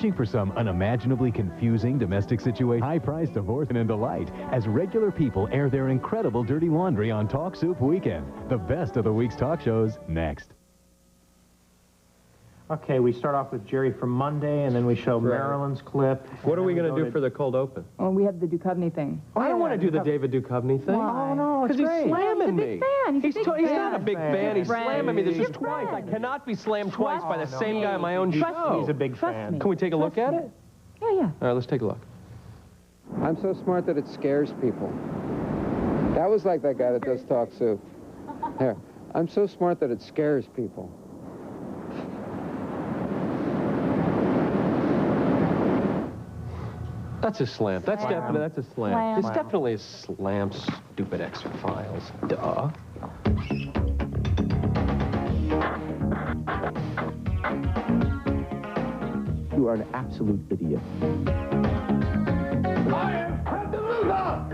Searching for some unimaginably confusing domestic situation? High-priced divorce and delight as regular people air their incredible dirty laundry on Talk Soup Weekend. The best of the week's talk shows next. Okay, we start off with Jerry from Monday, and then we show Marilyn's clip. What are we going to do for the cold open? Oh, we have the Duchovny thing. I don't want to do the David Duchovny thing. Why? Oh, no, because he's slamming me. He's not a big fan. He's slamming me. This is twice. I cannot be slammed twice by the same guy on my own show. He's a big fan. Can we take a look at it? Yeah, yeah. All right, let's take a look. I'm so smart that it scares people. That was like that guy that does Talk Soup. Here. I'm so smart that it scares people. That's a slam. That's a slam. It's definitely a slam, stupid X-Files. Duh. You are an absolute idiot. I am the loser!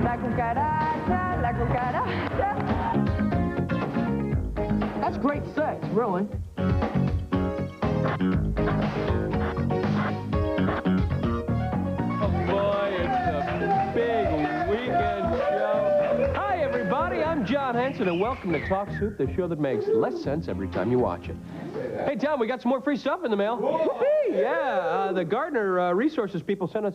La cucaracha, la cucaracha. That's great sex, really. John Hanson, and welcome to Talk Soup, the show that makes less sense every time you watch it. Hey, Tom, we got some more free stuff in the mail. Yeah, the Gardner Resources people sent us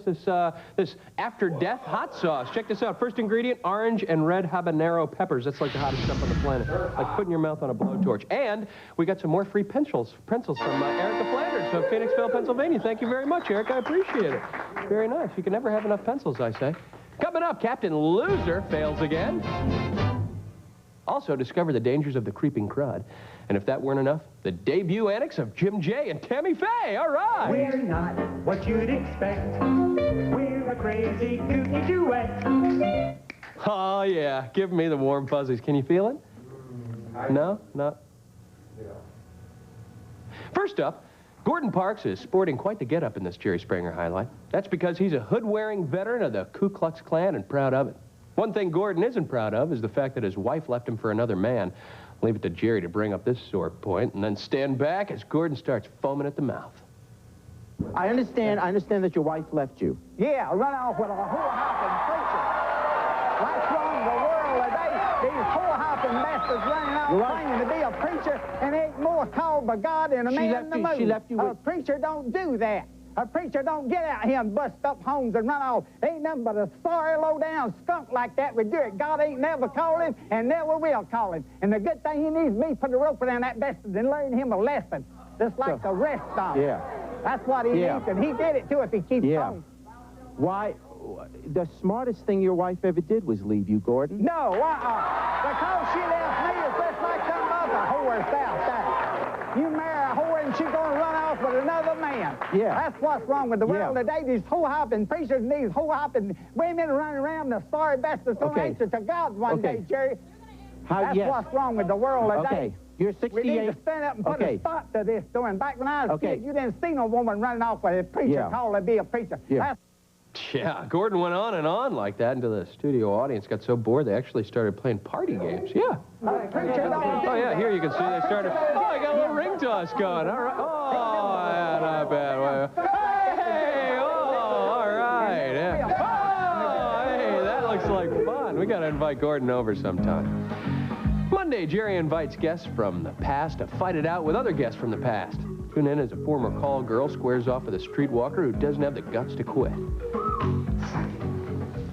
this After Death hot sauce. Check this out. First ingredient, orange and red habanero peppers. That's like the hottest stuff on the planet. Like putting your mouth on a blowtorch. And we got some more free pencils from Erica Flanders of Phoenixville, Pennsylvania. Thank you very much, Eric. I appreciate it. Very nice. You can never have enough pencils, I say. Coming up, Captain Loser fails again. Also, discover the dangers of the creeping crud. And if that weren't enough, the debut antics of Jim J. and Tammy Faye. All right. We're not what you'd expect. We're a crazy, kooky duet. Oh, yeah. Give me the warm fuzzies. Can you feel it? No? No? First up, Gordon Parks is sporting quite the get-up in this Jerry Springer highlight. That's because he's a hood-wearing veteran of the Ku Klux Klan and proud of it. One thing Gordon isn't proud of is the fact that his wife left him for another man. Leave it to Jerry to bring up this sore point and then stand back as Gordon starts foaming at the mouth. I understand that your wife left you. Yeah, run off with a whore-hopping preacher. What's wrong with the world today? These whore-hopping bastards running out claiming to be a preacher and ain't more called by God than a man in the moon. She left you with... A preacher don't do that. A preacher don't get out here and bust up homes and run off. Ain't nothing but a sorry, low-down skunk like that would do it. God ain't never called him and never will call him. And the good thing he needs me put a rope around that bastard and learn him a lesson, just like the rest of them. Yeah. That's what he needs, and he did it, too, if he keeps on. Why? The smartest thing your wife ever did was leave you, Gordon. No, because she left me, it's just like some other whores out there. You marry a whore and she's going to run off with another man. Yeah. That's what's wrong with the world today. These whore-hopping preachers and these whore-hopping women running around, the sorry bastards going to answer to God one day, Jerry. That's what's wrong with the world today. Okay, you're 68. We need to stand up and put a stop to this doing. Back when I was a kid, you didn't see no woman running off with a preacher called to be a preacher. Yeah, Gordon went on and on like that until the studio audience got so bored they actually started playing party games. Yeah. Oh, yeah, here you can see they started... Oh, I got a little ring toss going. All right. Oh, yeah, not bad. Hey, all right. Yeah. Oh, hey, that looks like fun. We got to invite Gordon over sometime. Monday, Jerry invites guests from the past to fight it out with other guests from the past. Tune in as a former call girl squares off with a streetwalker who doesn't have the guts to quit.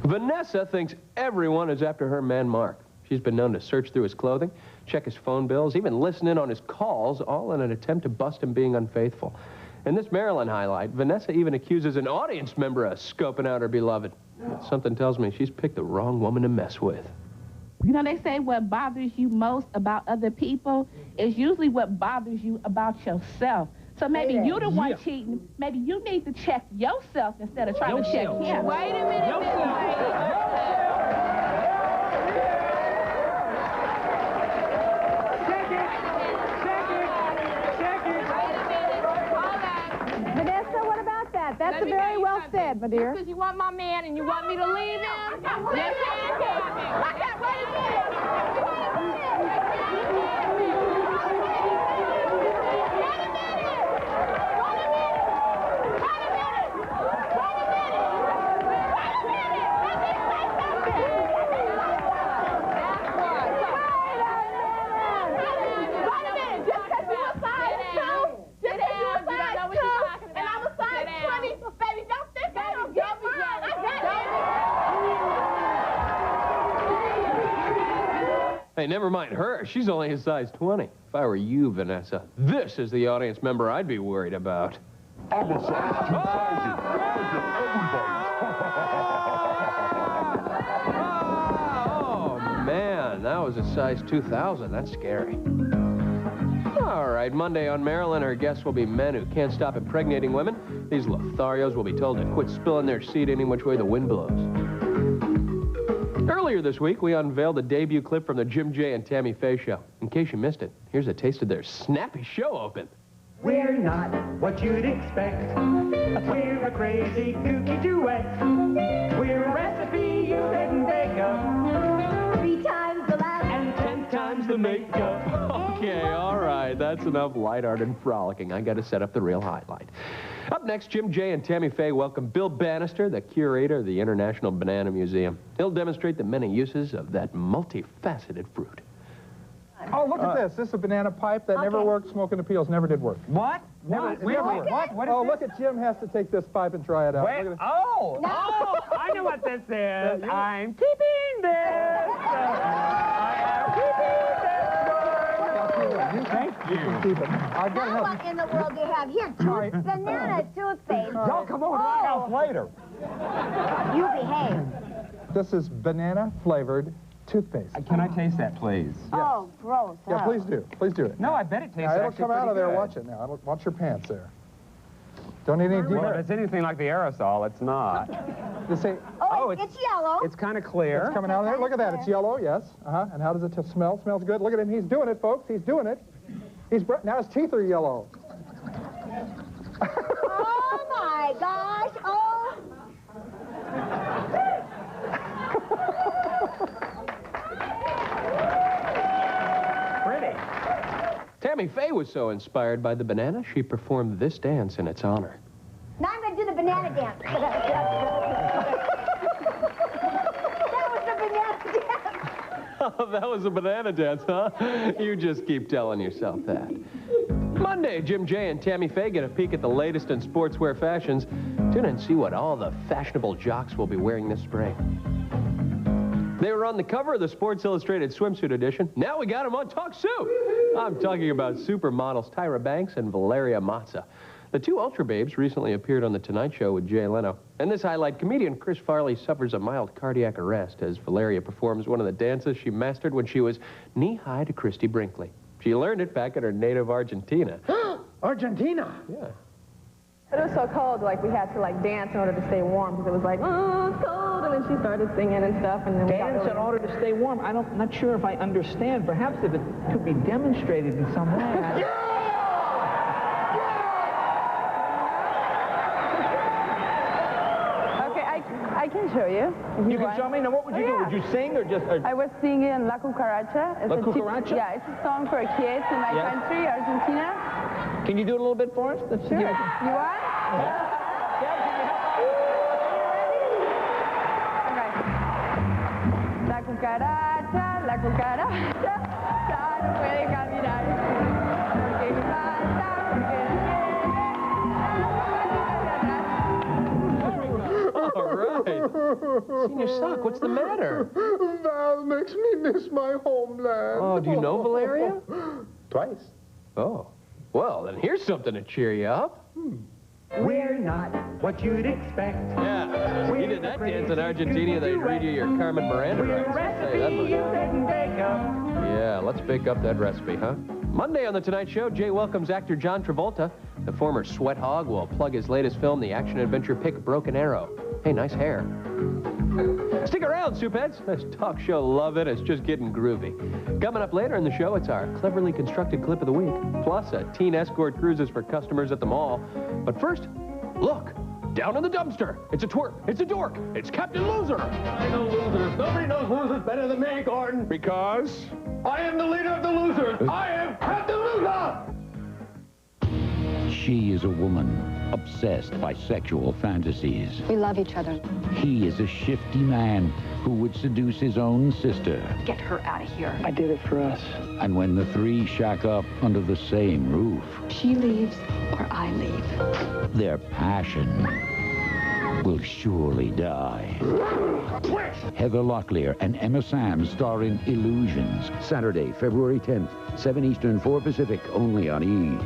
Vanessa thinks everyone is after her man Mark. She's been known to search through his clothing, check his phone bills, even listen in on his calls, all in an attempt to bust him being unfaithful. In this Maryland highlight, Vanessa even accuses an audience member of scoping out her beloved. Something tells me she's picked the wrong woman to mess with. You know, they say what bothers you most about other people is usually what bothers you about yourself. So maybe you're the one cheating. Maybe you need to check yourself instead of trying to check him. Wait a minute, Miss Vanessa, what about that? That's very well said, my dear. Because you want my man and you want me to leave him? Yes, I can't wait a minute. Hey, never mind her. She's only a size 20. If I were you, Vanessa, this is the audience member I'd be worried about. I'm a size 2000. Oh, man, that was a size 2000. That's scary. All right, Monday on Marilyn, our guests will be men who can't stop impregnating women. These Lotharios will be told to quit spilling their seed any which way the wind blows. Earlier this week, we unveiled a debut clip from the Jim J and Tammy Faye show. In case you missed it, here's a taste of their snappy show open. We're not what you'd expect. We're a crazy, kooky duet. We're a recipe you didn't bake up. 3 times the laugh And 10 times the makeup. Okay, all right, that's enough light art and frolicking. I got to set up the real highlight. Up next, Jim J and Tammy Faye welcome Bill Bannister, the curator of the International Banana Museum. He'll demonstrate the many uses of that multifaceted fruit. Oh, look at this. This is a banana pipe that never worked. Smoking the peels never did work. What? Never worked. What is Oh, this? look at Jim has to take this pipe and try it out. Wait, Look at oh, I know what this is. I'm keeping this. I am keeping this. Thank you. Keep it. I've got to Now help what in the world do you have here? Banana toothpaste. Y'all come over to my house later. You behave. This is banana flavored toothpaste. Can I taste that, please? Oh, gross. Yeah, please do. Please do it. No, I bet it tastes Now, it'll actually come out of pretty there. good. Watch it now. Watch your pants there. Don't need any Well, if deep. it's anything like the aerosol, it's not. Just say, Oh, it's yellow. It's kind of clear. it's coming out of there. Look at that. It's yellow, yes. And how does it smell? Smells good. Look at him. He's doing it, folks. He's doing it. Now his teeth are yellow. Oh, my gosh. Oh. Pretty. Tammy Faye was so inspired by the banana, she performed this dance in its honor. Now I'm going to do the banana dance. That was the banana dance. Oh, that was a banana dance, huh? You just keep telling yourself that. Monday, Jim J and Tammy Faye get a peek at the latest in sportswear fashions. Tune in and see what all the fashionable jocks will be wearing this spring. They were on the cover of the Sports Illustrated swimsuit edition. Now we got them on Talk Soup. I'm talking about supermodels Tyra Banks and Valeria Mazza. The two Ultra Babes recently appeared on The Tonight Show with Jay Leno. In this highlight, comedian Chris Farley suffers a mild cardiac arrest as Valeria performs one of the dances she mastered when she was knee-high to Christy Brinkley. She learned it back in her native Argentina. Argentina. Yeah. It was so cold, like we had to like dance in order to stay warm because it was like, oh, it's cold, and then she started singing and stuff, and then we got Dance really in order to stay warm. I'm not sure if I understand. Perhaps if it could be demonstrated in some way. Okay, I can show you. You can show me? Now, what would you do? Would you sing or just... I was singing La Cucaracha. La Cucaracha? Yeah, it's a song for kids in my country, Argentina. Can you do it a little bit for us? Let's Sure. give You it want? La cucaracha, la cucaracha, ya no puede caminar. Porque falta, porque All right. Senior Sock, what's the matter? Val makes me miss my homeland. Oh, do you know Valeria? Twice. Oh. Well, then here's something to cheer you up. We're not what you'd expect. Yeah. You did that dance in Argentina, they'd read you your Carmen Miranda We're a rights. I'll tell you that recipe much. you didn't bake up. Yeah, let's bake up that recipe, huh? Monday on The Tonight Show, Jay welcomes actor John Travolta. The former sweat hog will plug his latest film, the action-adventure pick Broken Arrow. Hey, nice hair. Stick around, Soupheads. This talk show Love It is just getting groovy. Coming up later in the show, it's our cleverly constructed clip of the week, plus a teen escort cruises for customers at the mall. But first, look, down in the dumpster. It's a twerp, it's a dork, it's Captain Loser. I know losers. Nobody knows losers better than me, Gordon. Because? I am the leader of the losers. I am Captain Loser. She is a woman obsessed by sexual fantasies. We love each other. He is a shifty man who would seduce his own sister. Get her out of here. I did it for us. And when the three shack up under the same roof, She leaves or I leave. their passion will surely die. Heather Locklear and Emma Samms star in Illusions. Saturday, February 10th, 7 Eastern, 4 Pacific, only on E!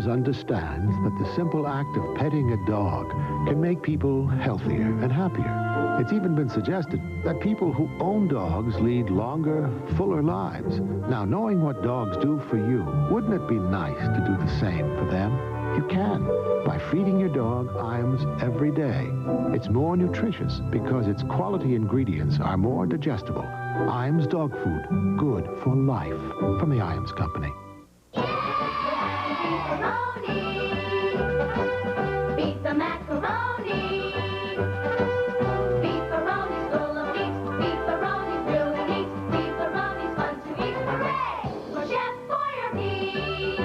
Understands that the simple act of petting a dog can make people healthier and happier. It's even been suggested that people who own dogs lead longer, fuller lives. Now, knowing what dogs do for you, wouldn't it be nice to do the same for them? You can, by feeding your dog Iams every day. It's more nutritious because its quality ingredients are more digestible. Iams dog food, good for life. From the Iams Company. Beat the macaroni. Beefaroni's full of beets. Beefaroni's really neat. Beefaroni's fun to eat. Hooray! For Chef Boyardee.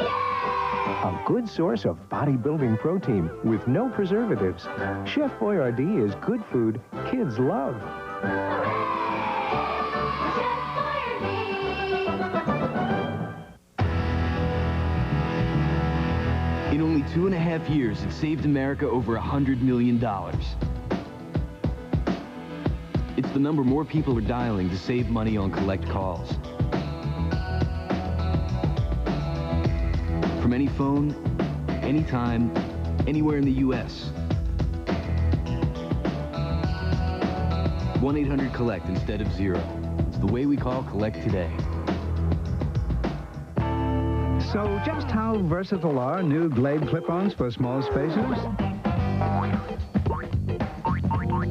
Yay! A good source of bodybuilding protein with no preservatives. Chef Boyardee is good food kids love. In only 2.5 years, it saved America over $100 million. It's the number more people are dialing to save money on collect calls. From any phone, anytime, anywhere in the U.S. 1-800-COLLECT instead of 0. It's the way we call collect today. So just how versatile are new Glade clip-ons for small spaces?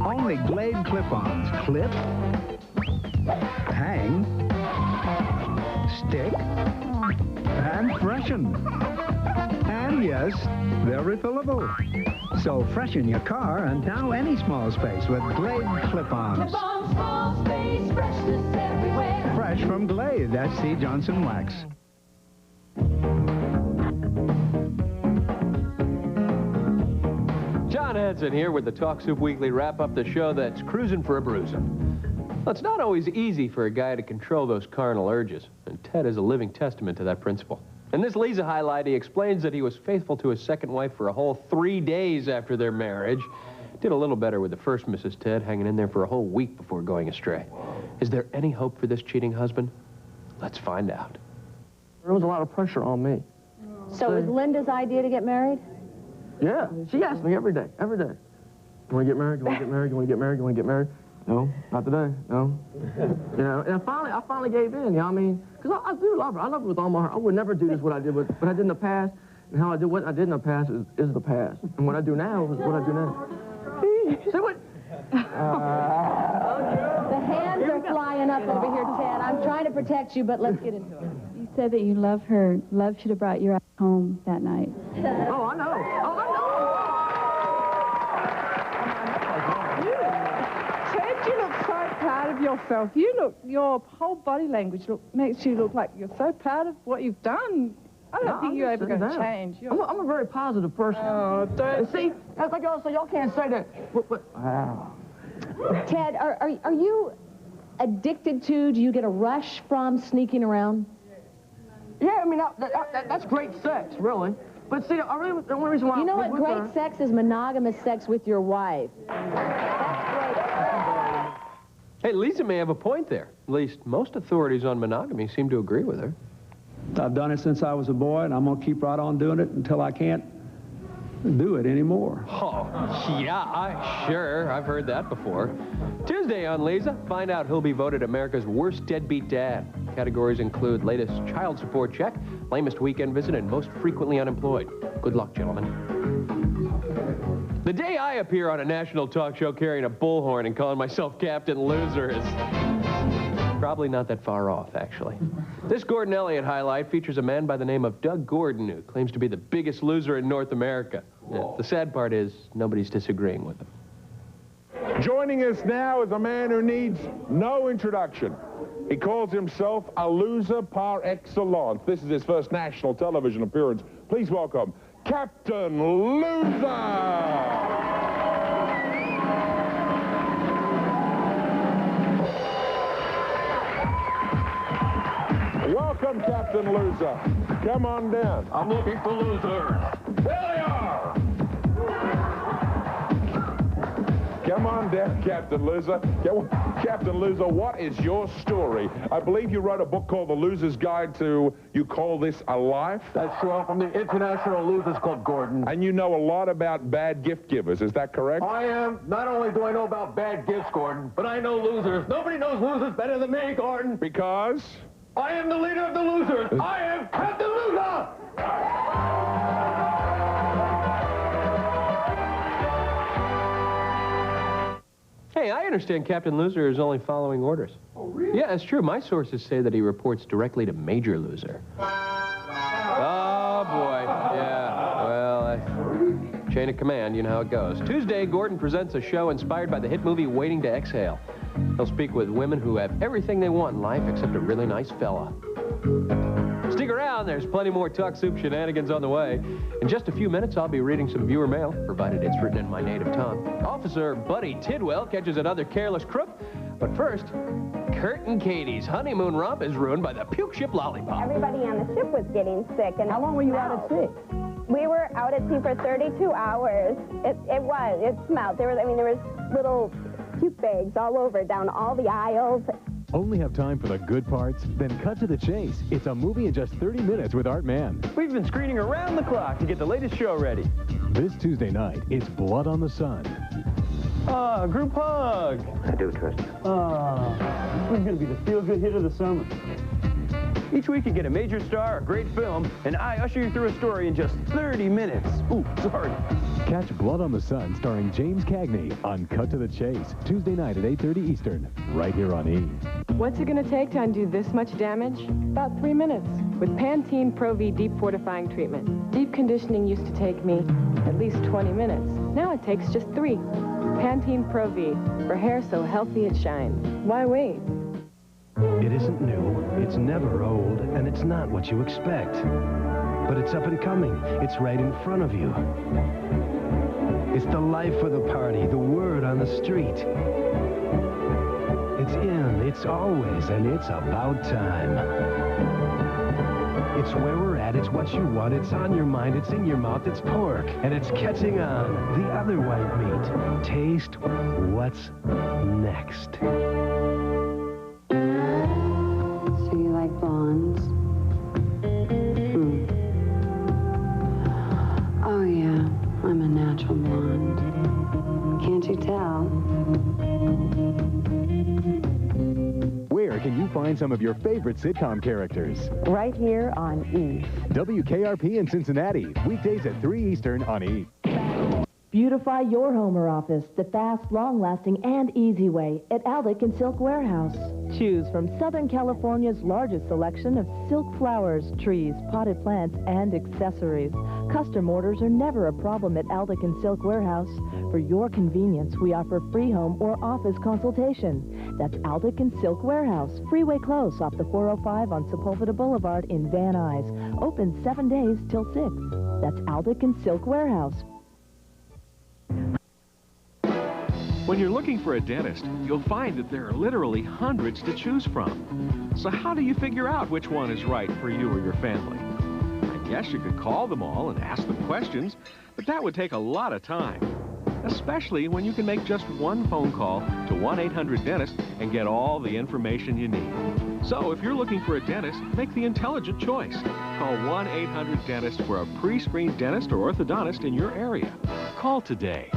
Only Glade clip-ons clip, hang, stick, and freshen. And yes, they're refillable. So freshen your car and now any small space with Glade clip-ons. Clip-on, small space, freshness everywhere. Fresh from Glade, that's C. Johnson Wax. John Henson here with the Talk Soup Weekly wrap-up, the show that's cruising for a bruising. Well, it's not always easy for a guy to control those carnal urges, and Ted is a living testament to that principle. In this Lisa highlight, he explains that he was faithful to his second wife for a whole 3 days after their marriage. Did a little better with the first Mrs. Ted, hanging in there for a whole week before going astray. Is there any hope for this cheating husband? Let's find out. There was a lot of pressure on me. So it was Linda's idea to get married? Yeah, she asked me every day, every day. You want to get married? You want to get married? You want to get married? You want to get married? No, not today. No. You know, and I finally gave in. You know what I mean? Because I do love her. I love her with all my heart. I would never do this what I did, what I did in the past, and how I did what I did in the past is the past, and what I do now is what I do now. See what? The hands are flying up over here, Ted. I'm trying to protect you, but let's get into it. You said that you love her. Love should have brought you ass home that night. Oh, I know. Oh, I know. Ted, you look so proud of yourself. Your whole body language makes you look like you're so proud of what you've done. I don't think you're ever going to change. I'm a very positive person. Oh, don't. See, that's like y'all say, y'all can't say that. Wow. Ted, are you addicted to, do you get a rush from sneaking around? Yeah, I mean, that's great sex, really. But see, the only reason why... You know what great sex is? Monogamous sex with your wife. Hey, Lisa may have a point there. At least most authorities on monogamy seem to agree with her. I've done it since I was a boy, and I'm going to keep right on doing it until I can't do it anymore. Oh, yeah, I've heard that before. Tuesday on Lisa, find out who'll be voted America's worst deadbeat dad. Categories include latest child support check, lamest weekend visit, and most frequently unemployed. Good luck, gentlemen. The day I appear on a national talk show carrying a bullhorn and calling myself Captain Loser is probably not that far off, actually. This Gordon Elliott highlight features a man by the name of Doug Gordon, who claims to be the biggest loser in North America. Yeah, the sad part is nobody's disagreeing with him. Joining us now is a man who needs no introduction. He calls himself a loser par excellence. This is his first national television appearance. Please welcome Captain Loser! Welcome, Captain Loser. Come on down. I'm looking for losers. There they are. Come on down, Captain Loser. Captain Loser, what is your story? I believe you wrote a book called The Loser's Guide to, you call this a life? That's true. I'm from the International Losers Club, Gordon. And you know a lot about bad gift givers, is that correct? I am. Not only do I know about bad gifts, Gordon, but I know losers. Nobody knows losers better than me, Gordon. Because? I am the leader of the losers. I am Captain Loser. Hey, I understand Captain Loser is only following orders. Oh, really? Yeah, it's true. My sources say that he reports directly to Major Loser. Oh, boy. Yeah, well, chain of command, you know how it goes. Tuesday, Gordon presents a show inspired by the hit movie Waiting to Exhale. He'll speak with women who have everything they want in life except a really nice fella. Stick around, there's plenty more Talk Soup shenanigans on the way. In just a few minutes, I'll be reading some viewer mail, provided it's written in my native tongue. Officer Buddy Tidwell catches another careless crook. But first, Kurt and Katie's honeymoon romp is ruined by the puke ship lollipop. Everybody on the ship was getting sick. And how long were you out at sea? We were out at sea for 32 hours. It smelled. There was little puke bags all over, down all the aisles. Only have time for the good parts? Then cut to the chase. It's a movie in just 30 minutes with Art Mann. We've been screening around the clock to get the latest show ready. This Tuesday night, it's Blood on the Sun. Ah, group hug. I do trust you. This is going to be the feel-good hit of the summer. Each week you get a major star, a great film, and I usher you through a story in just 30 minutes. Ooh, sorry. Catch Blood on the Sun starring James Cagney on Cut to the Chase, Tuesday night at 8:30 Eastern, right here on E! What's it going to take to undo this much damage? About 3 minutes with Pantene Pro V Deep Fortifying Treatment. Deep conditioning used to take me at least 20 minutes. Now it takes just 3. Pantene Pro V, for hair so healthy it shines. Why wait? It isn't new, it's never old, and it's not what you expect. But it's up and coming. It's right in front of you. It's the life of the party, the word on the street. It's in, it's always, and it's about time. It's where we're at, it's what you want, it's on your mind, it's in your mouth, it's pork, and it's catching on. The other white meat. Taste what's next. So you like blondes? Oh yeah, I'm a natural blonde. Can't you tell? Where can you find some of your favorite sitcom characters? Right here on E! WKRP in Cincinnati, weekdays at 3 Eastern on E! Beautify your home or office the fast, long-lasting, and easy way at Aldic and Silk Warehouse. Choose from Southern California's largest selection of silk flowers, trees, potted plants, and accessories. Custom orders are never a problem at Aldic and Silk Warehouse. For your convenience, we offer free home or office consultation. That's Aldic and Silk Warehouse, Freeway Close off the 405 on Sepulveda Boulevard in Van Nuys. Open 7 days till 6. That's Aldic and Silk Warehouse. When you're looking for a dentist, you'll find that there are literally hundreds to choose from. So how do you figure out which one is right for you or your family? I guess you could call them all and ask them questions, but that would take a lot of time. Especially when you can make just one phone call to 1-800-DENTIST and get all the information you need. So if you're looking for a dentist, make the intelligent choice. Call 1-800-DENTIST for a pre-screened dentist or orthodontist in your area. Call today.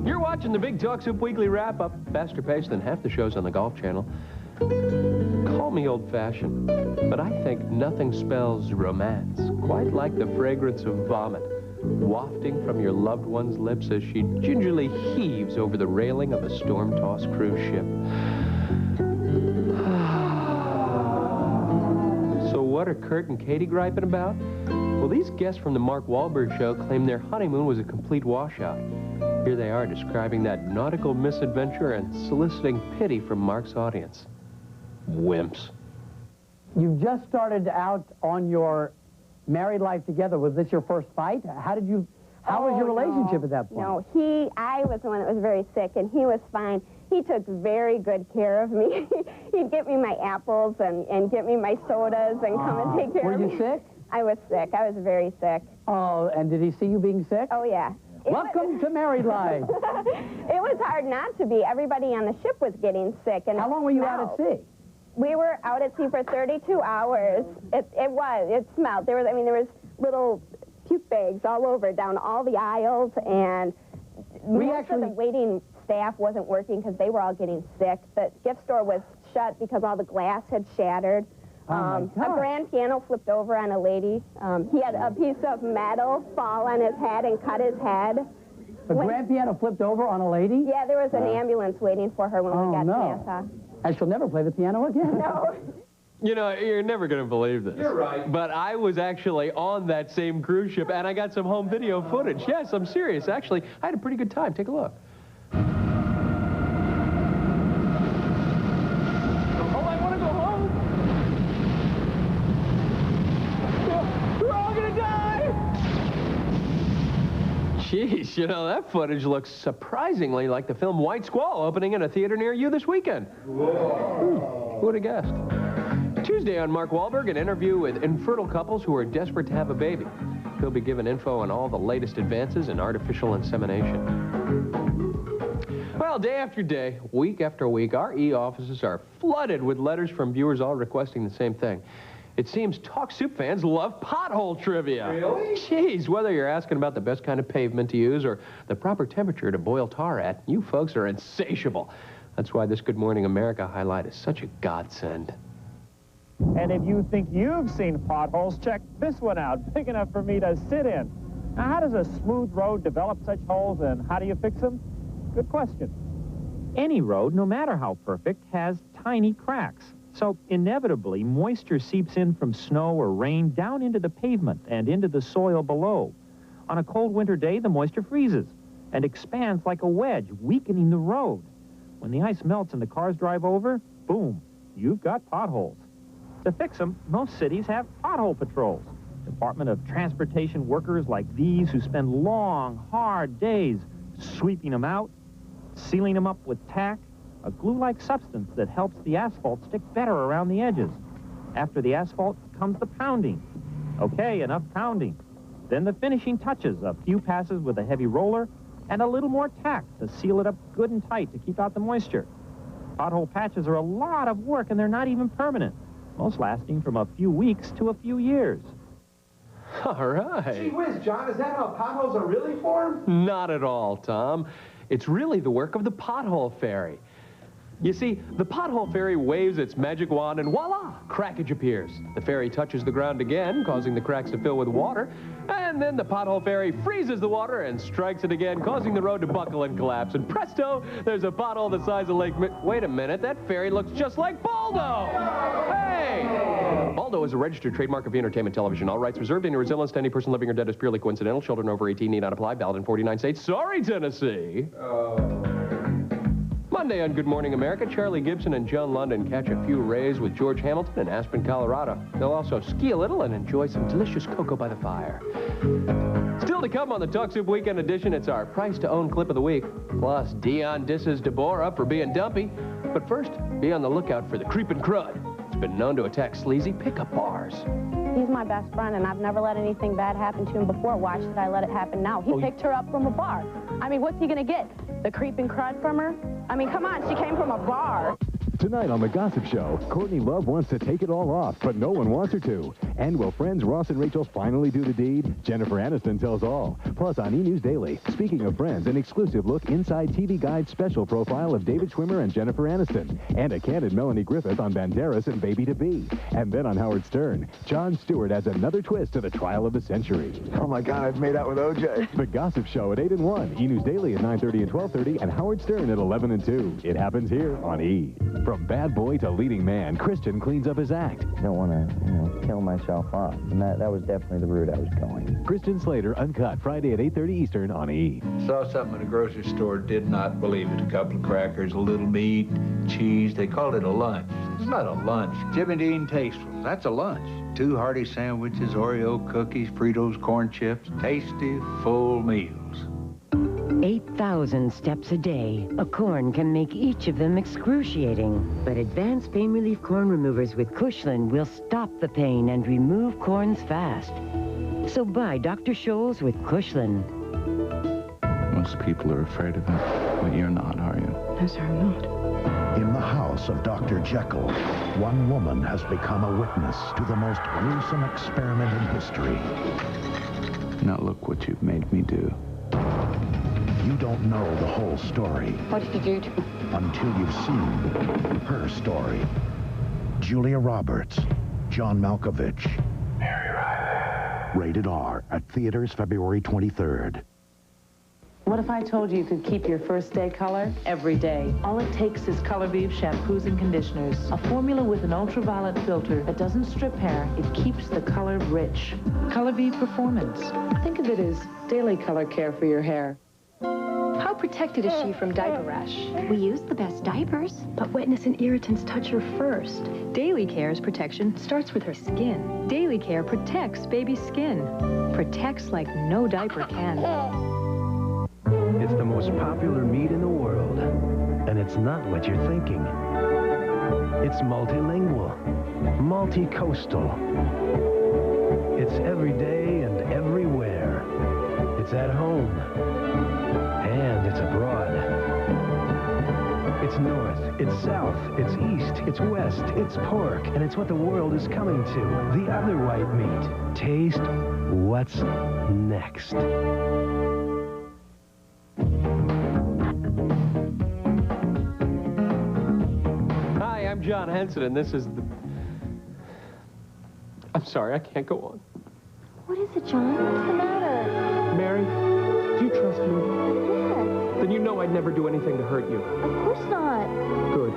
You're watching the Big Talk Soup Weekly Wrap-Up, faster paced than half the shows on the Golf Channel. Call me old-fashioned, but I think nothing spells romance quite like the fragrance of vomit wafting from your loved one's lips as she gingerly heaves over the railing of a storm-tossed cruise ship. So what are Kurt and Katie griping about? Well, these guests from the Mark Wahlberg show claim their honeymoon was a complete washout. Here they are describing that nautical misadventure and soliciting pity from Mark's audience. Wimps. You've just started out on your married life together. Was this your first fight? How did you How was your relationship at that point? No, I was the one that was very sick, and he was fine. He took very good care of me. He'd get me my apples and get me my sodas and come and take care of me. Were you sick? I was sick. I was very sick. Oh, and did he see you being sick? Oh, yeah. Welcome to married life. It was hard not to be. Everybody on the ship was getting sick. And how long were you out at sea? We were out at sea for 32 hours. It smelled. There was little puke bags all over, down all the aisles, and most of the waiting staff wasn't working because they were all getting sick. The gift store was shut because all the glass had shattered. A grand piano flipped over on a lady. He had a piece of metal fall on his head and cut his head. The grand piano flipped over on a lady? Yeah, there was an ambulance waiting for her when we got to Nassau. And she'll never play the piano again? No. You know, you're never going to believe this. You're right. But I was actually on that same cruise ship, and I got some home video footage. Yes, I'm serious. Actually, I had a pretty good time. Take a look. Jeez, you know, that footage looks surprisingly like the film White Squall opening in a theater near you this weekend. Who would have guessed? Tuesday on Mark Wahlberg, an interview with infertile couples who are desperate to have a baby. He'll be giving info on all the latest advances in artificial insemination. Well, day after day, week after week, our e-offices are flooded with letters from viewers all requesting the same thing. It seems Talk Soup fans love pothole trivia. Really? Jeez, whether you're asking about the best kind of pavement to use or the proper temperature to boil tar at, you folks are insatiable. That's why this Good Morning America highlight is such a godsend. And if you think you've seen potholes, check this one out, big enough for me to sit in. Now, how does a smooth road develop such holes, and how do you fix them? Good question. Any road, no matter how perfect, has tiny cracks. So inevitably, moisture seeps in from snow or rain down into the pavement and into the soil below. On a cold winter day, the moisture freezes and expands like a wedge, weakening the road. When the ice melts and the cars drive over, boom, you've got potholes. To fix them, most cities have pothole patrols. Department of Transportation workers like these who spend long, hard days sweeping them out, sealing them up with tack, a glue-like substance that helps the asphalt stick better around the edges. After the asphalt comes the pounding. Okay, enough pounding. Then the finishing touches, a few passes with a heavy roller and a little more tack to seal it up good and tight to keep out the moisture. Pothole patches are a lot of work, and they're not even permanent, most lasting from a few weeks to a few years. All right. Gee whiz, John, is that how potholes are really formed? Not at all, Tom. It's really the work of the pothole fairy. You see, the pothole fairy waves its magic wand and voila, crackage appears. The fairy touches the ground again, causing the cracks to fill with water, and then the pothole fairy freezes the water and strikes it again, causing the road to buckle and collapse. And presto, there's a pothole the size of Lake Wait a minute, that fairy looks just like Baldo! Hey! Baldo is a registered trademark of entertainment television. All rights reserved. Any resemblance to any person living or dead is purely coincidental. Children over 18 need not apply. Valid in 49 states. Sorry, Tennessee! Monday on Good Morning America, Charlie Gibson and John London catch a few rays with George Hamilton in Aspen, Colorado. They'll also ski a little and enjoy some delicious cocoa by the fire. Still to come on the Talk Soup Weekend Edition, it's our Price to Own Clip of the Week. Plus, Dion disses Deborah for being dumpy. But first, be on the lookout for the creeping crud. It's been known to attack sleazy pickup bars. He's my best friend, and I've never let anything bad happen to him before. Why should I let it happen now? He picked her up from a bar. I mean, what's he gonna get? The creeping crud from her? I mean, come on, she came from a bar. Tonight on The Gossip Show, Courtney Love wants to take it all off, but no one wants her to. And will friends Ross and Rachel finally do the deed? Jennifer Aniston tells all. Plus, on E! News Daily, speaking of friends, an exclusive look inside TV Guide special profile of David Schwimmer and Jennifer Aniston, and a candid Melanie Griffith on Banderas and Baby to Be. And then on Howard Stern, Jon Stewart adds another twist to the trial of the century. Oh my God, I've made out with OJ. The Gossip Show at 8 and 1, E! News Daily at 9:30 and 12:30, and Howard Stern at 11 and 2. It happens here on E! From bad boy to leading man, Christian cleans up his act. I don't want to, kill myself off. And that was definitely the route I was going. Christian Slater, Uncut, Friday at 8:30 Eastern on E! Saw something in a grocery store, did not believe it. A couple of crackers, a little meat, cheese. They called it a lunch. not a lunch. Jimmy Dean Tastefuls, that's a lunch. 2 hearty sandwiches, Oreo cookies, Fritos, corn chips, tasty, full meals. 8,000 steps a day. A corn can make each of them excruciating. But advanced pain relief corn removers with Cushlan will stop the pain and remove corns fast. So buy Dr. Scholl's with Cushlan. Most people are afraid of it, but you're not, are you? No, sir, I'm not. In the house of Dr. Jekyll, one woman has become a witness to the most gruesome experiment in history. Now look what you've made me do. You don't know the whole story. What did you do to me? Until you've seen her story. Julia Roberts, John Malkovich. Mary Riley. Rated R at theaters February 23rd. What if I told you you could keep your first day color every day? All it takes is Color Vive shampoos and conditioners. A formula with an ultraviolet filter that doesn't strip hair. It keeps the color rich. Color Vive Performance. Think of it as daily color care for your hair. How protected is she from diaper rash? We use the best diapers, but wetness and irritants touch her first. Daily Care's protection starts with her skin. Daily Care protects baby's skin. Protects like no diaper can. It's the most popular meat in the world, and it's not what you're thinking. It's multilingual, multi-coastal. It's every day and everywhere. It's at home, and it's abroad. It's north, it's south, it's east, it's west, it's pork, and it's what the world is coming to. The other white meat. Taste what's next. I'm John Henson, and this is the... I'm sorry, I can't go on. What is it, John? What's the matter? Mary, do you trust me? Yes. Then you know I'd never do anything to hurt you. Of course not. Good.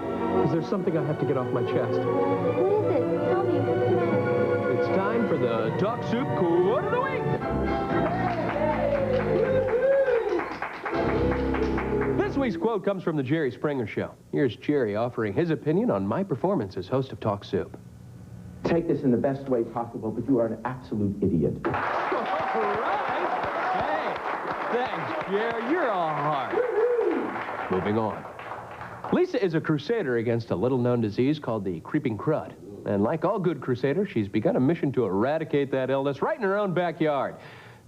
Is there something I have to get off my chest? What is it? Tell me. What's the matter? It's time for the Talk Soup Quote of the Week. This week's quote comes from the Jerry Springer Show. Here's Jerry offering his opinion on my performance as host of Talk Soup. Take this in the best way possible, but you are an absolute idiot. All right. Hey, thanks, Jerry. You're all heart. Moving on. Lisa is a crusader against a little-known disease called the creeping crud. And like all good crusaders, she's begun a mission to eradicate that illness right in her own backyard.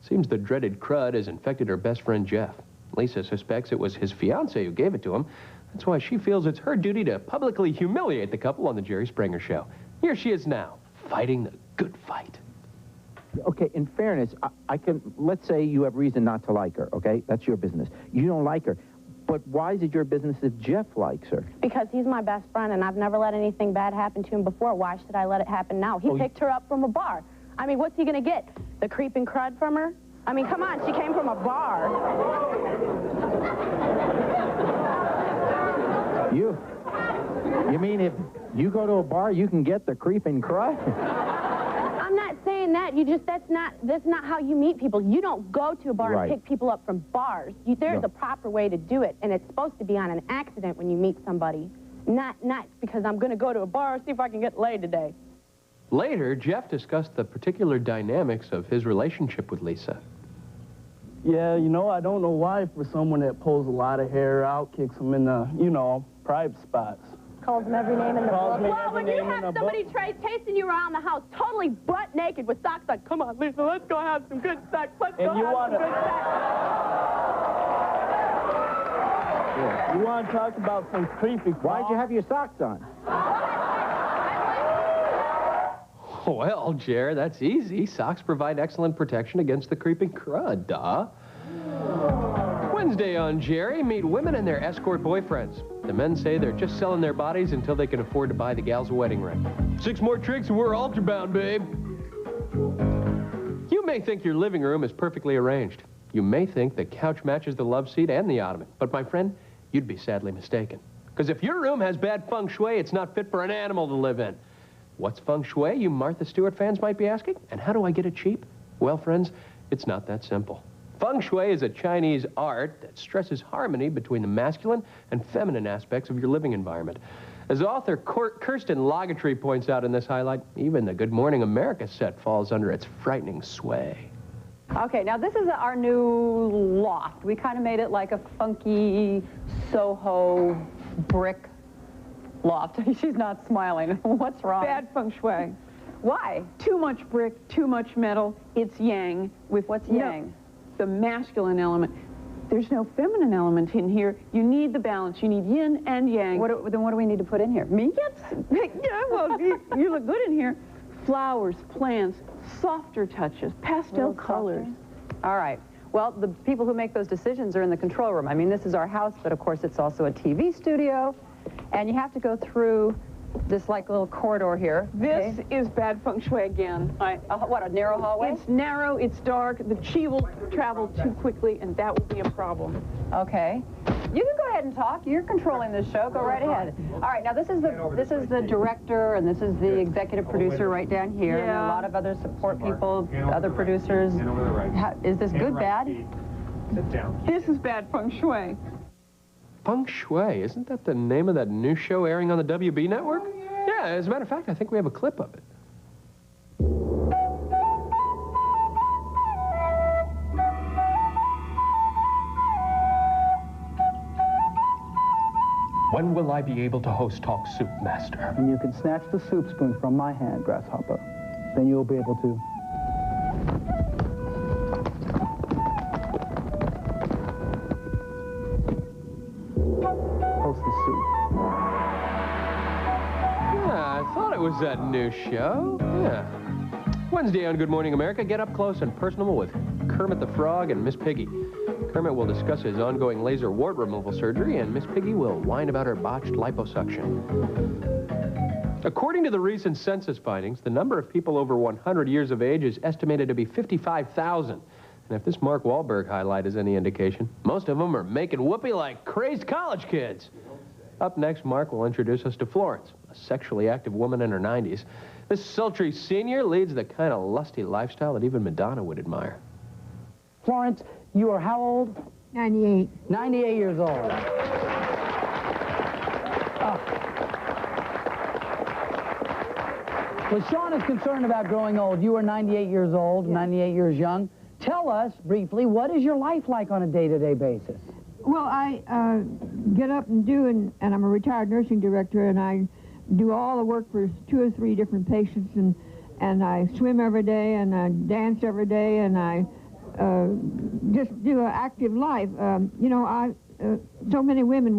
Seems the dreaded crud has infected her best friend, Jeff. Lisa suspects it was his fiancé who gave it to him. That's why she feels it's her duty to publicly humiliate the couple on the Jerry Springer Show. Here she is now, fighting the good fight. Okay, in fairness, I can, let's say you have reason not to like her, okay? That's your business. You don't like her. But why is it your business if Jeff likes her? Because he's my best friend, and I've never let anything bad happen to him before. Why should I let it happen now? He picked her up from a bar. I mean, what's he going to get? The creeping crud from her? I mean, come on, she came from a bar. You mean if you go to a bar, you can get the creeping crud? I'm not saying that. That's not how you meet people. You don't go to a bar and pick people up from bars. There's a proper way to do it, and it's supposed to be on an accident when you meet somebody. Not because I'm going to go to a bar, see if I can get laid today. Later, Jeff discussed the particular dynamics of his relationship with Lisa. Yeah, you know, I don't know why for someone that pulls a lot of hair out, kicks them in the, you know, private spots. Calls them every name in the book. Well, when you have somebody chasing you around the house totally butt naked with socks on, come on, Lisa, let's go have some good sex. Let's go have some good sex. Yeah. You want to talk about some creepy... Why'd you have your socks on? Well, Jer, that's easy. Socks provide excellent protection against the creeping crud, duh. Wednesday on Jerry, meet women and their escort boyfriends. The men say they're just selling their bodies until they can afford to buy the gal's a wedding ring. 6 more tricks and we're ultra-bound, babe. You may think your living room is perfectly arranged. You may think the couch matches the love seat and the ottoman. But, my friend, you'd be sadly mistaken. Because if your room has bad feng shui, it's not fit for an animal to live in. What's feng shui, you Martha Stewart fans might be asking? And how do I get it cheap? Well, friends, it's not that simple. Feng shui is a Chinese art that stresses harmony between the masculine and feminine aspects of your living environment. As author Kirsten Lagatree points out in this highlight, even the Good Morning America set falls under its frightening sway. Okay, now this is our new loft. We kind of made it like a funky Soho brick loft. She's not smiling. What's wrong? Bad feng shui. Why? Too much brick, too much metal. It's yang. With What's yang? The masculine element. There's no feminine element in here. You need the balance. You need yin and yang. Then what do we need to put in here? Me? Yeah, well, you look good in here. Flowers, plants, softer touches, pastel colors. All right. Well, the people who make those decisions are in the control room. I mean, this is our house, but of course it's also a TV studio. And you have to go through this like little corridor here. This is bad feng shui again. What, a narrow hallway? It's narrow, it's dark, the chi will travel too quickly, and that will be a problem. Okay. You can go ahead and talk. You're controlling this show. Go right ahead. All right, now this is the director, and this is the executive producer right down here, and a lot of other support people, other producers. Is this good, bad? Sit down. This is bad feng shui. Feng Shui, isn't that the name of that new show airing on the WB network? Yeah, as a matter of fact, I think we have a clip of it. When will I be able to host Talk Soup, Master? And you can snatch the soup spoon from my hand, Grasshopper. Then you'll be able to... host the soup. Yeah, I thought it was that new show. Yeah. Wednesday on Good Morning America, get up close and personal with Kermit the Frog and Miss Piggy. Kermit will discuss his ongoing laser wart removal surgery, and Miss Piggy will whine about her botched liposuction. According to the recent census findings, the number of people over 100 years of age is estimated to be 55,000. And if this Mark Wahlberg highlight is any indication, most of them are making whoopee like crazed college kids. Up next, Mark will introduce us to Florence, a sexually active woman in her 90s. This sultry senior leads the kind of lusty lifestyle that even Madonna would admire. Florence, you are how old? 98. 98 years old. Well, Sean is concerned about growing old. You are 98 years old, 98 years young. Tell us, briefly, what is your life like on a day-to-day basis? Well, I get up and do, and I'm a retired nursing director, and I do all the work for 2 or 3 different patients, and I swim every day, and I dance every day, and I just do an active life. You know, so many women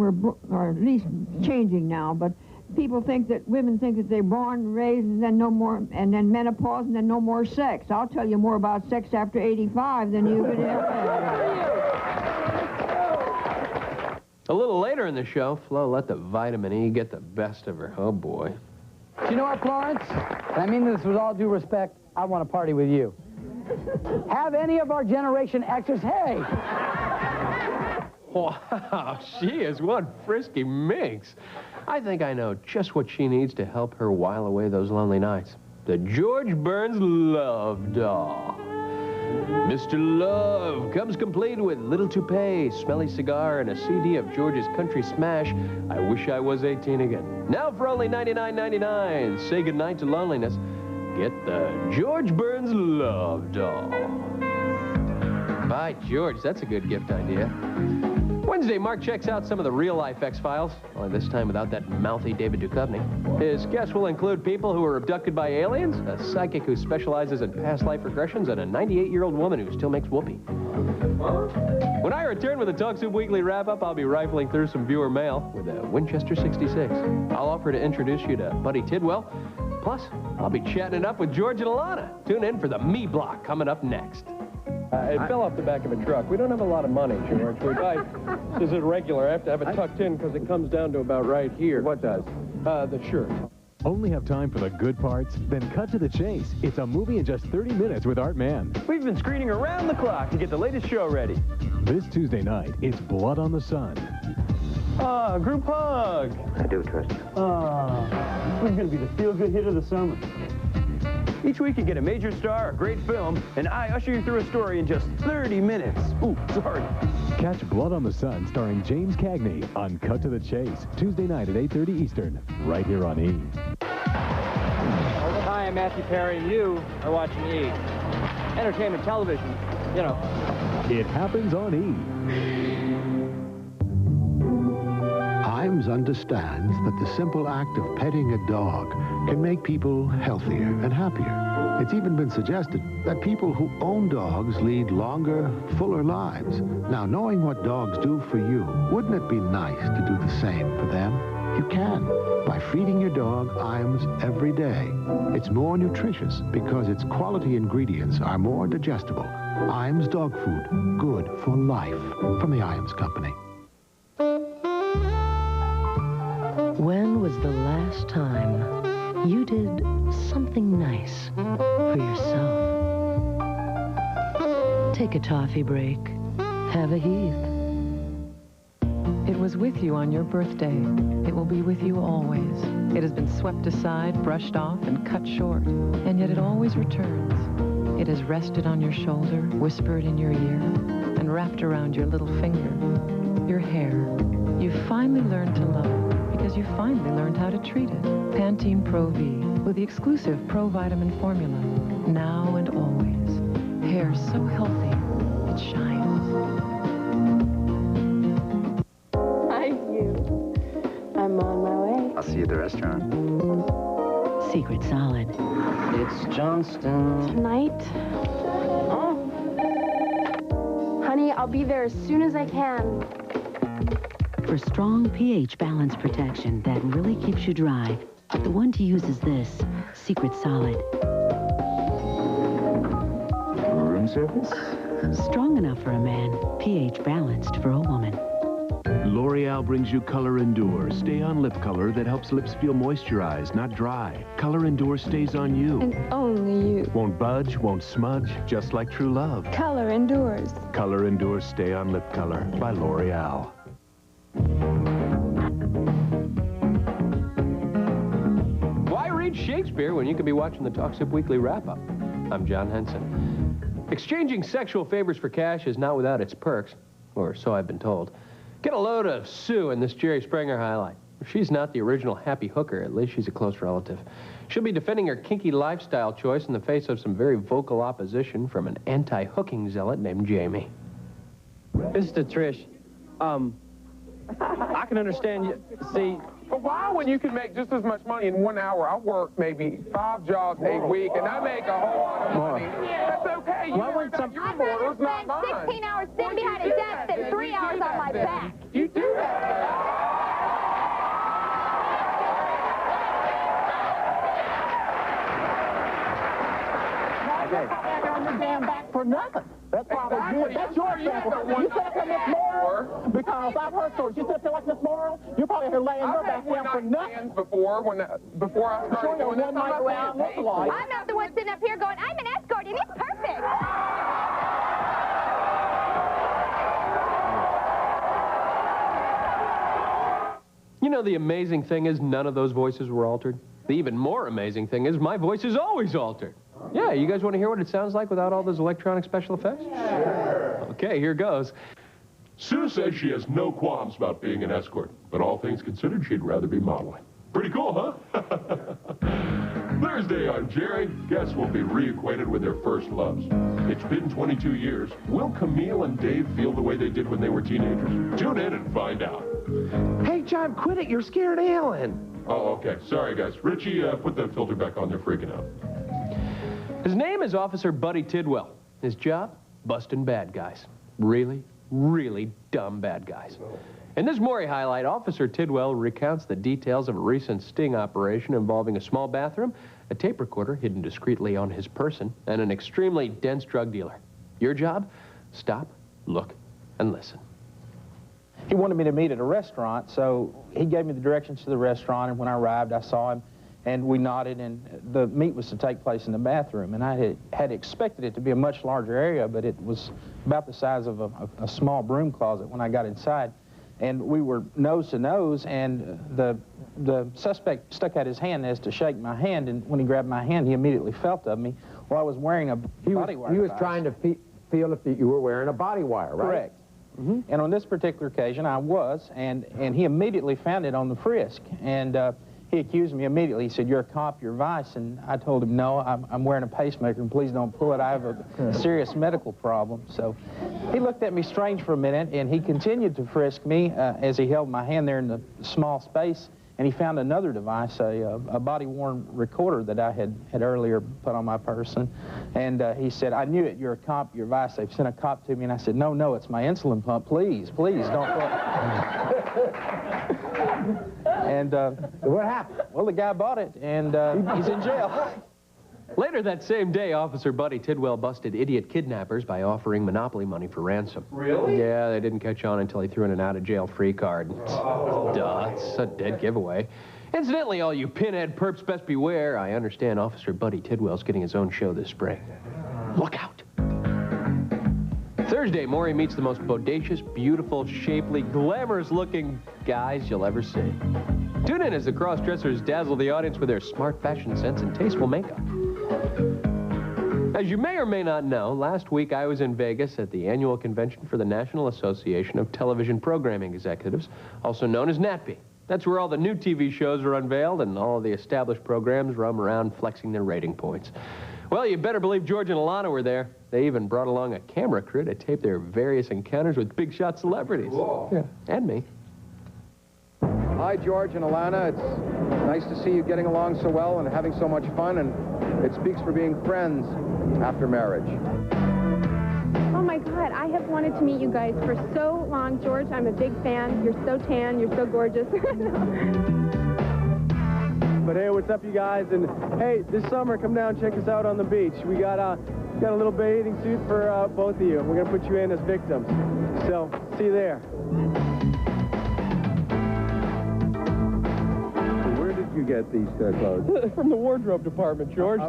or at least changing now, but women think that they're born and raised and then no more, and then menopause and then no more sex. I'll tell you more about sex after 85 than you could ever. A little later in the show, Flo let the vitamin E get the best of her. Oh, boy. You know what, Florence? And I mean this with all due respect, I want to party with you. Have any of our Generation Xers, hey! Wow, she is one frisky minx. I think I know just what she needs to help her while away those lonely nights. The George Burns Love Doll. Mr. Love comes complete with little toupee, smelly cigar, and a CD of George's country smash, I Wish I Was 18 Again. Now for only $99.99. Say goodnight to loneliness. Get the George Burns Love Doll. By George, that's a good gift idea. Wednesday, Mark checks out some of the real-life X-Files, only this time without that mouthy David Duchovny. His guests will include people who were abducted by aliens, a psychic who specializes in past life regressions, and a 98-year-old woman who still makes whoopee. When I return with the Talk Soup Weekly wrap-up, I'll be rifling through some viewer mail with a Winchester 66. I'll offer to introduce you to Buddy Tidwell. Plus, I'll be chatting it up with George and Alana. Tune in for the Me Block coming up next. It fell off the back of a truck. We don't have a lot of money, George. We buy this is irregular. I have to have it tucked in because it comes down to about right here. What does? The shirt. Only have time for the good parts? Then cut to the chase. It's a movie in just 30 minutes with Art Man. We've been screening around the clock to get the latest show ready. This Tuesday night, it's Blood on the Sun. Group hug. I do trust you. This is going to be the feel-good hit of the summer. Each week you get a major star, a great film, and I usher you through a story in just 30 minutes. Ooh, sorry. Catch Blood on the Sun starring James Cagney on Cut to the Chase, Tuesday night at 8:30 Eastern, right here on E! Hi, I'm Matthew Perry, and you are watching E! Entertainment television, you know. It happens on E! Imes understands that the simple act of petting a dog can make people healthier and happier. It's even been suggested that people who own dogs lead longer, fuller lives. Now, knowing what dogs do for you, wouldn't it be nice to do the same for them? You can, by feeding your dog Imes every day. It's more nutritious because its quality ingredients are more digestible. Imes dog food, good for life. From the Imes Company. When was the last time you did something nice for yourself? Take a toffee break. Have a Heath. It was with you on your birthday. It will be with you always. It has been swept aside, brushed off, and cut short, and yet it always returns. It has rested on your shoulder, whispered in your ear, and wrapped around your little finger. Your hair. You've finally learned to love it because you finally learned how to treat it. Pantene Pro V with the exclusive Pro Vitamin formula. Now and always. Hair so healthy, it shines. Hi, you. I'm on my way. I'll see you at the restaurant. Secret Solid. It's Johnston. Tonight? Oh. Honey, I'll be there as soon as I can. For strong pH balance protection that really keeps you dry, the one to use is this, Secret Solid. Room service? Strong enough for a man, pH balanced for a woman. L'Oreal brings you Color Endure. Stay on lip color that helps lips feel moisturized, not dry. Color Endure stays on you. And only you. Won't budge, won't smudge, just like true love. Color endures. Color Endure Stay on Lip Color by L'Oreal. Why read Shakespeare when you could be watching the Talk Soup Weekly Wrap-Up? I'm John Henson. Exchanging sexual favors for cash is not without its perks, or so I've been told. Get a load of Sue in this Jerry Springer highlight. If she's not the original happy hooker, at least she's a close relative. She'll be defending her kinky lifestyle choice in the face of some very vocal opposition from an anti-hooking zealot named Jamie. This is to Trish. I can understand you. See, But why, when you can make just as much money in 1 hour? I work maybe 5 jobs a week, and I make a whole lot of money. That's okay. You worry about your mortals, not mine. 16 hours sitting behind a desk than 3 hours on my back. You do that. Okay. On your damn back for nothing. That's probably good. That's your example. You said to Miss Morrill, because I've heard stories. You said to like Miss Morrill, you're probably here laying your back down for nothing. Before I started doing this, I'm not the one sitting up here going, I'm an escort, and it's perfect. You know, the amazing thing is none of those voices were altered. The even more amazing thing is my voice is always altered. Yeah, you guys want to hear what it sounds like without all those electronic special effects? Sure. Okay, here goes. Sue says she has no qualms about being an escort, but all things considered, she'd rather be modeling. Pretty cool, huh? Thursday on Jerry, guests will be reacquainted with their first loves. It's been 22 years. Will Camille and Dave feel the way they did when they were teenagers? Tune in and find out. Hey, John, quit it. You're scared Ellen. Oh, okay. Sorry, guys. Richie, put the filter back on. They're freaking out. His name is Officer Buddy Tidwell. His job? Busting bad guys. Really, really dumb bad guys. In this Maury highlight, Officer Tidwell recounts the details of a recent sting operation involving a small bathroom, a tape recorder hidden discreetly on his person, and an extremely dense drug dealer. Your job? Stop, look, and listen. He wanted me to meet at a restaurant, so he gave me the directions to the restaurant, and when I arrived, I saw him, and we nodded, and the meet was to take place in the bathroom, and I had expected it to be a much larger area, but it was about the size of a small broom closet when I got inside. And we were nose to nose, and the suspect stuck out his hand as to shake my hand, and when he grabbed my hand, he immediately felt of me. Well, I was wearing a body wire. He was trying to feel if you were wearing a body wire, right? Correct. And on this particular occasion, I was, and he immediately found it on the frisk. And he accused me immediately. He said, "You're a cop, you're vice." And I told him, "No, I'm wearing a pacemaker, and please don't pull it. I have a serious medical problem." So he looked at me strange for a minute, and he continued to frisk me as he held my hand there in the small space. And he found another device, a body-worn recorder that I had earlier put on my person. And he said, "I knew it. You're a cop. You're vice. They've sent a cop to me." And I said, "No, it's my insulin pump. Please, please don't put it." And what happened? Well, the guy bought it, and he's in jail. Later that same day, Officer Buddy Tidwell busted idiot kidnappers by offering Monopoly money for ransom. Really? Yeah, they didn't catch on until he threw in an out-of-jail-free card. Duh, it's a dead giveaway. Incidentally, all you pinhead perps best beware. I understand Officer Buddy Tidwell's getting his own show this spring. Look out. Thursday, Maury meets the most bodacious, beautiful, shapely, glamorous-looking guys you'll ever see. Tune in as the cross-dressers dazzle the audience with their smart fashion sense and tasteful makeup. As you may or may not know, last week I was in Vegas at the annual convention for the National Association of Television Programming Executives, also known as NATPE. That's where all the new TV shows are unveiled and all of the established programs roam around flexing their rating points. Well, you better believe George and Alana were there. They even brought along a camera crew to tape their various encounters with big shot celebrities. Cool. Yeah, and me. Hi, George and Alana. It's nice to see you getting along so well and having so much fun, and it speaks for being friends after marriage. Oh my God, I have wanted to meet you guys for so long, George. I'm a big fan. You're so tan, you're so gorgeous. But hey, what's up, you guys? And hey, this summer, come down and check us out on the beach. We got a little bathing suit for both of you. We're gonna put you in as victims. So, see you there. Where did you get these clothes? From the wardrobe department, George.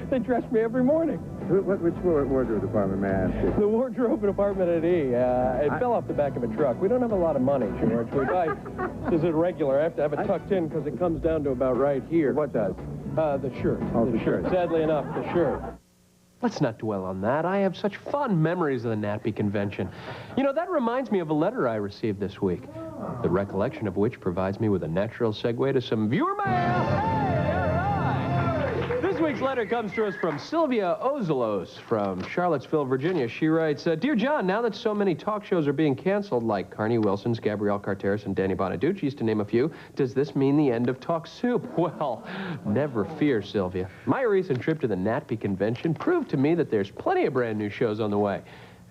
They dress me every morning. Which wardrobe department, may I ask you? The wardrobe department at E. It fell off the back of a truck. We don't have a lot of money, George. We buy this is regular. I have to have it tucked in because it comes down to about right here. What does? The shirt. Oh, the shirt. Sadly enough, the shirt. Let's not dwell on that. I have such fond memories of the NATPE convention. You know, that reminds me of a letter I received this week, the recollection of which provides me with a natural segue to some viewer mail. Hey, all right. This week's letter comes to us from Sylvia Ozelos from Charlottesville, Virginia. She writes, Dear John, now that so many talk shows are being canceled, like Carney Wilson's, Gabrielle Carteris, and Danny Bonaducci's, to name a few, does this mean the end of Talk Soup? Well, never fear, Sylvia. My recent trip to the NATPE convention proved to me that there's plenty of brand new shows on the way.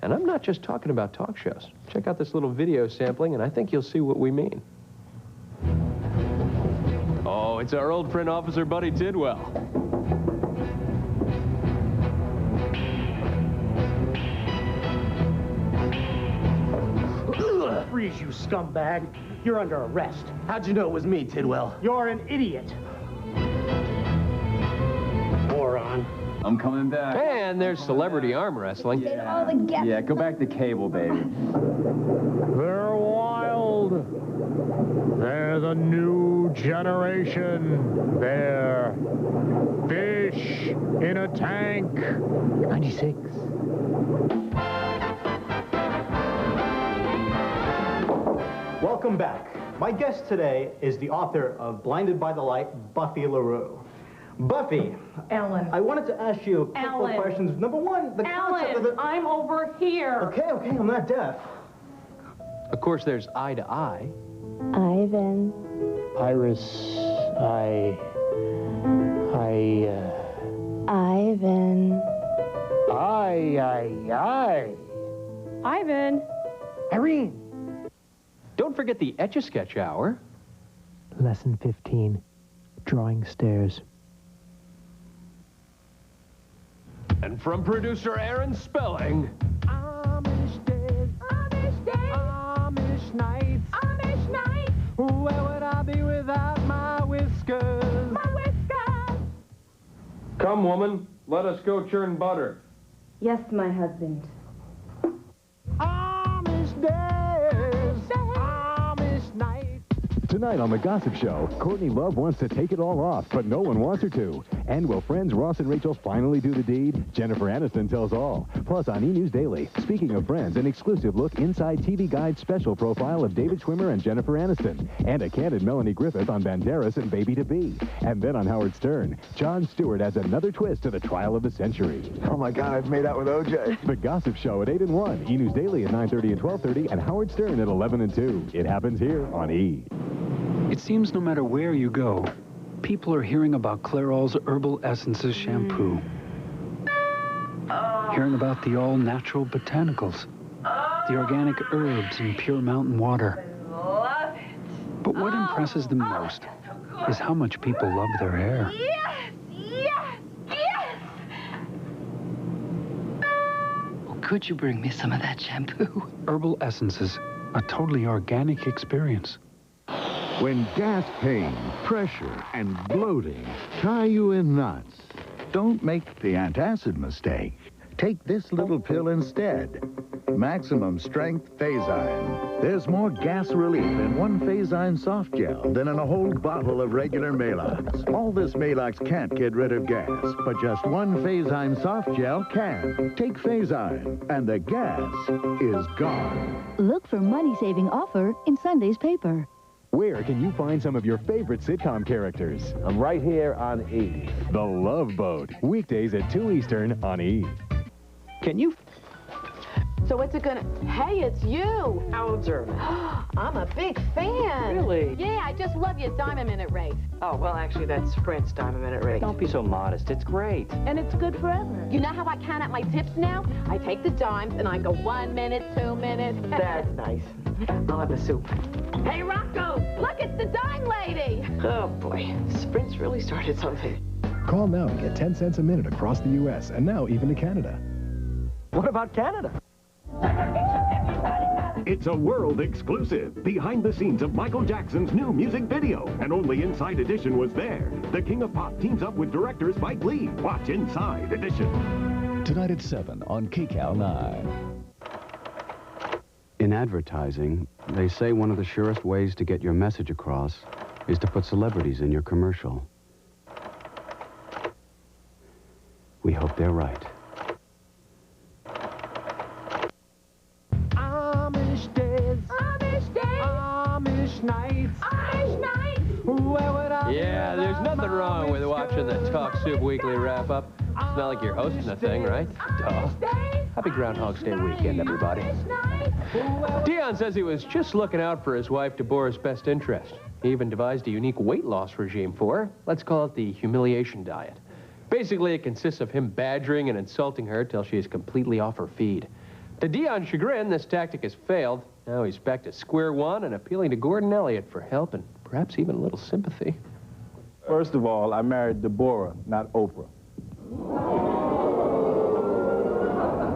And I'm not just talking about talk shows. Check out this little video sampling, and I think you'll see what we mean. Oh, it's our old friend, Officer Buddy Tidwell. Freeze, you scumbag. You're under arrest. How'd you know it was me, Tidwell? You're an idiot. Moron. I'm coming back. And there's celebrity arm wrestling. Yeah, go back to cable, baby. They're wild. They're the new generation. They're fish in a tank. 96. Welcome back. My guest today is the author of Blinded by the Light, Buffy LaRue. Buffy. Ellen. I wanted to ask you a couple of questions. Number one, the concept of the... I'm over here. Okay, I'm not deaf. Of course, there's Eye to Eye. Ivan. Iris, Ivan. Ivan. Irene. Don't forget the Etch-a-Sketch Hour. Lesson 15, drawing stairs. And from producer Aaron Spelling. Amish days, Amish days, Amish nights, Amish nights. Where would I be without my whiskers? My whiskers. Come, woman, let us go churn butter. Yes, my husband. Amish days, Amish nights. Tonight on The Gossip Show, Courtney Love wants to take it all off, but no one wants her to. And will friends Ross and Rachel finally do the deed? Jennifer Aniston tells all. Plus, on E! News Daily, speaking of Friends, an exclusive look inside TV Guide special profile of David Schwimmer and Jennifer Aniston, and a candid Melanie Griffith on Banderas and Baby-to-Be. And then on Howard Stern, Jon Stewart adds another twist to the trial of the century. Oh my God, I've made out with O.J. The Gossip Show at 8 and 1, E! News Daily at 9:30 and 12:30, and Howard Stern at 11 and 2. It happens here on E! It seems no matter where you go, people are hearing about Clairol's Herbal Essences shampoo. Hearing about the all-natural botanicals, the organic herbs and pure mountain water. Love it. But what impresses them most is how much people love their hair. Yes, yes, yes. Could you bring me some of that shampoo? Herbal Essences, a totally organic experience. When gas pain, pressure, and bloating tie you in knots, don't make the antacid mistake. Take this little pill instead. Maximum Strength Phazine. There's more gas relief in one Phazine soft gel than in a whole bottle of regular Maalox. All this Maalox can't get rid of gas, but just one Phazine soft gel can. Take Phazine, and the gas is gone. Look for money-saving offer in Sunday's paper. Where can you find some of your favorite sitcom characters? I'm right here on E! The Love Boat. Weekdays at 2 Eastern on E! Can you... So what's it gonna... Hey, it's you! How old's her? I'm a big fan. Really? Yeah, I just love your Diamond Minute race. Oh, well, actually, that's Sprint's Diamond Minute race. Don't be so modest. It's great. And it's good forever. You know how I count out my tips now? I take the dimes and I go 1 minute, 2 minutes. That's nice. I'll have the soup. Hey, Rocco! Look, it's the dime lady! Oh, boy. Sprint's really started something. Call now and get 10 cents a minute across the U.S. and now even to Canada. What about Canada? It's a world exclusive. Behind the scenes of Michael Jackson's new music video. And only Inside Edition was there. The King of Pop teams up with director Spike Lee. Watch Inside Edition. Tonight at 7 on KCAL 9. In advertising, they say one of the surest ways to get your message across is to put celebrities in your commercial. We hope they're right. Amish days. Amish days. Amish nights. Amish nights. Where would I Yeah, there's nothing wrong with watching the Talk Soup Weekly wrap-up. It's not like you're hosting the thing, right? Duh. Happy Groundhog's Day weekend, everybody. Dion says he was just looking out for his wife Deborah's best interest. He even devised a unique weight loss regime for her. Let's call it the humiliation diet. Basically, it consists of him badgering and insulting her till she is completely off her feed. To Dion's chagrin, this tactic has failed. Now he's back to square one and appealing to Gordon Elliott for help and perhaps even a little sympathy. First of all, I married Deborah, not Oprah.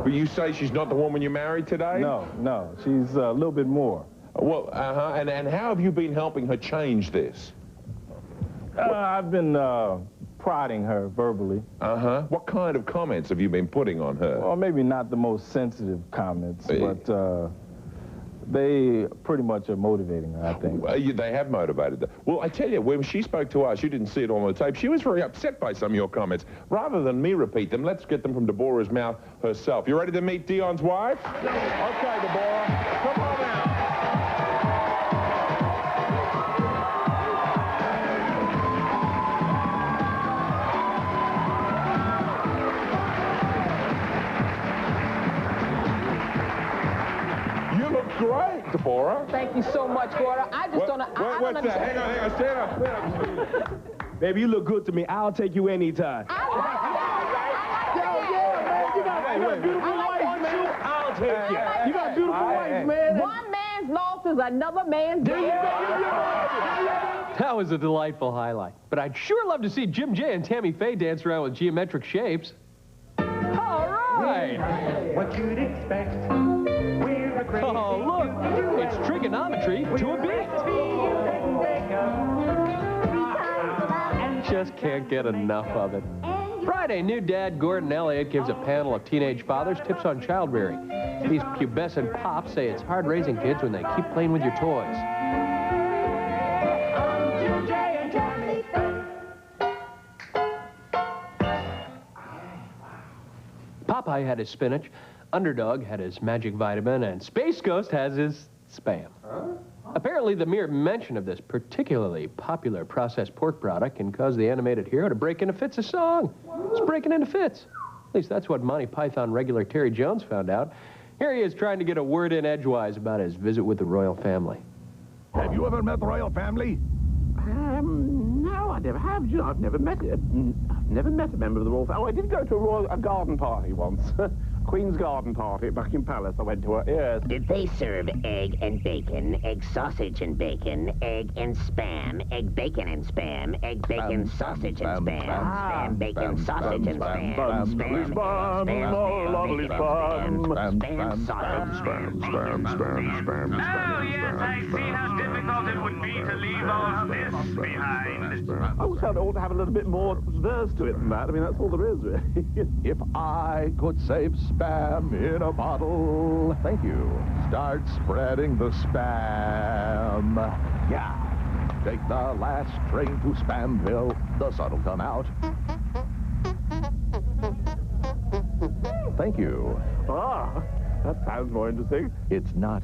But you say she's not the woman you married today? No, she's a little bit more. Well, and how have you been helping her change this? I've been prodding her verbally. What kind of comments have you been putting on her? Well, maybe not the most sensitive comments, but they pretty much are motivating her, I think. They have motivated her. Well, I tell you, when she spoke to us, you didn't see it on the tape, she was very upset by some of your comments. Rather than me repeat them, let's get them from Deborah's mouth herself. You ready to meet Dion's wife? Okay, Deborah, come on out. Great, Deborah. Thank you so much, Gordon. I just don't What's that? Hang on, stand up. Baby, you look good to me. I'll take you anytime. You got beautiful wife, man. I'll take you. You got beautiful wife, man. One man's loss is another man's gain. That was a delightful highlight. But I'd sure love to see Jim J and Tammy Faye dance around with geometric shapes. All right. What you'd expect. Oh, look, it's trigonometry to a beat. Just can't get enough of it. Friday, new dad Gordon Elliott gives a panel of teenage fathers tips on child rearing. These pubescent pops say it's hard raising kids when they keep playing with your toys. Popeye had his spinach, Underdog had his magic vitamin, and Space Ghost has his Spam. Apparently, the mere mention of this particularly popular processed pork product can cause the animated hero to break into fits of song. It's breaking into fits. At least that's what Monty Python regular Terry Jones found out. Here he is trying to get a word in edgewise about his visit with the royal family. Have you ever met the royal family? No, I never have. You know, I've never met it. I've never met a member of the royal family. Oh, I did go to a garden party once. Queen's garden party at Buckingham Palace. I went to it, yes. Did they serve egg and bacon, egg sausage and bacon, egg and spam, egg bacon and spam, egg bacon sausage and spam, spam bacon sausage and spam, spam, lovely spam, spam sausage, spam. Oh, yes, I see how difficult it would be to leave all this behind. I also ought to have a little bit more verse to it than that. I mean, that's all there is, really. If I could save spam in a bottle, thank you. Start spreading the spam. Yeah. Take the last train to Spamville. The sun'll come out. Thank you. Ah, that sounds more interesting. It's not.